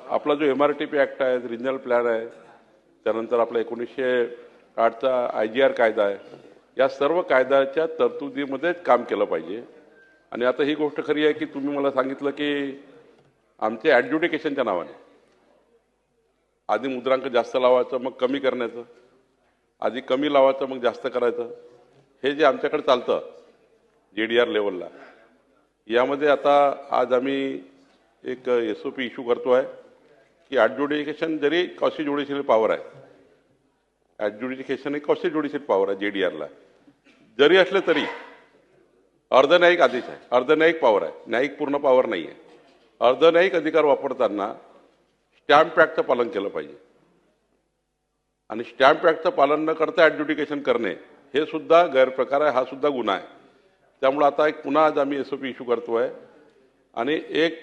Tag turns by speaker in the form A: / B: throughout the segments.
A: आपला जो MRTP act आहे, रिजनल प्लॅन आहे, त्यानंतर आपला 1908चा IGR कायदा आहे, या सर्व कायद्याच्या तरतुदीमध्येच काम केलं पाहिजे। आणि आता ही गोष्ट खरी आहे की तुम्ही मला सांगितलं की आमचे ॲड्ज्युडिकेशनच्या नावाने आधी मुद्रांक जास्त लावायचं मग कमी करण्याचं, आधी कमी लावायचं मग जास्त करायचं, हे जे आमच्याकडे चालतं JDR लेवलला, यामध्ये आता आज आम्ही एक SOP इश्यू करतोय की ॲड्ज्युडिकेशन जरी कॉशी ज्युडिशियल पॉवर आहे, ॲड्ज्युडिकेशन एक कॉशी ज्युडिशियल पॉवर आहे JDRला, जरी असले तरी अर्धन्यायिक आदेश आहे, अर्धन्यायिक पॉवर आहे, न्यायिक पूर्ण पॉवर नाही आहे। अर्धन्यायिक अधिकार वापरताना स्टॅम्प ॲक्टचं पालन केलं पाहिजे आणि स्टॅम्प ॲक्टचं पालन न करता ॲड्ज्युडिकेशन करणे हे सुद्धा गैरप्रकार आहे, हा सुद्धा गुन्हा आहे। त्यामुळे आता एक पुन्हा आज आम्ही SOP इश्यू करतोय आणि 1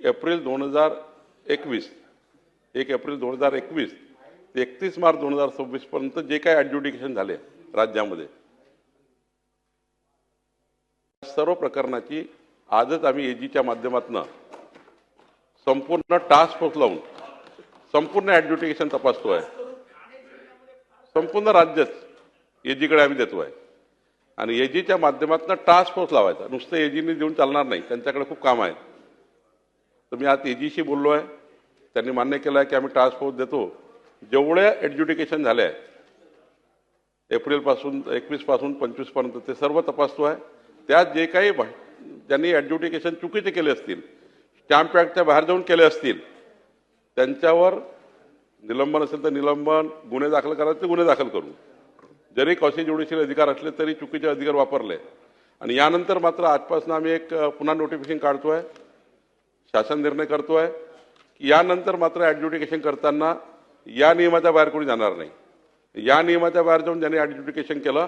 A: एप्रिल 2021 ते 31 मार्च 2026 पर्यंत जे काही ॲड्ज्युडिकेशन झाले राज्यामध्ये सर्व प्रकरणाची आजच आम्ही AGच्या माध्यमातून संपूर्ण टास्क फोर्स लावून संपूर्ण ॲड्ज्युडिकेशन तपासतोय। संपूर्ण राज्यच AGकडे आम्ही देतोय आणि AGच्या माध्यमातून टास्क फोर्स लावायचा, नुसतं AGने देऊन चालणार नाही, त्यांच्याकडे खूप काम आहे। तर मी आज AGशी बोललोय, त्यांनी मान्य केलं आहे की आम्ही टास्क फोर्स देतो। जेवढे ॲड्ज्युडिकेशन झाले आहे एप्रिलपासून 21 पासून 25 पर्यंत ते सर्व तपासतोय। त्यात जे काही ज्यांनी ॲड्ज्युडिकेशन चुकीचे केले असतील, स्टॅम्प ॲक्टच्या बाहेर जाऊन केले असतील, त्यांच्यावर निलंबन असेल तर निलंबन, गुन्हे दाखल करायचे तर गुन्हे दाखल करू। जरी कॉशी ज्युडिशियल अधिकार असले तरी चुकीचे अधिकार वापरले आणि यानंतर मात्र आजपासून आम्ही एक पुन्हा नोटिफिकेशन काढतोय, शासन निर्णय करतोय की यानंतर मात्र ॲड्ज्युडिकेशन करताना या नियमाच्या बाहेर कोणी जाणार नाही। या नियमाच्या बाहेर जाऊन ज्यांनी ॲड्ज्युडिकेशन केलं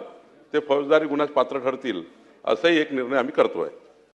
A: ते फौजदारी गुन्ह्यास पात्र ठरतील, असाही एक निर्णय आम्ही करतोय।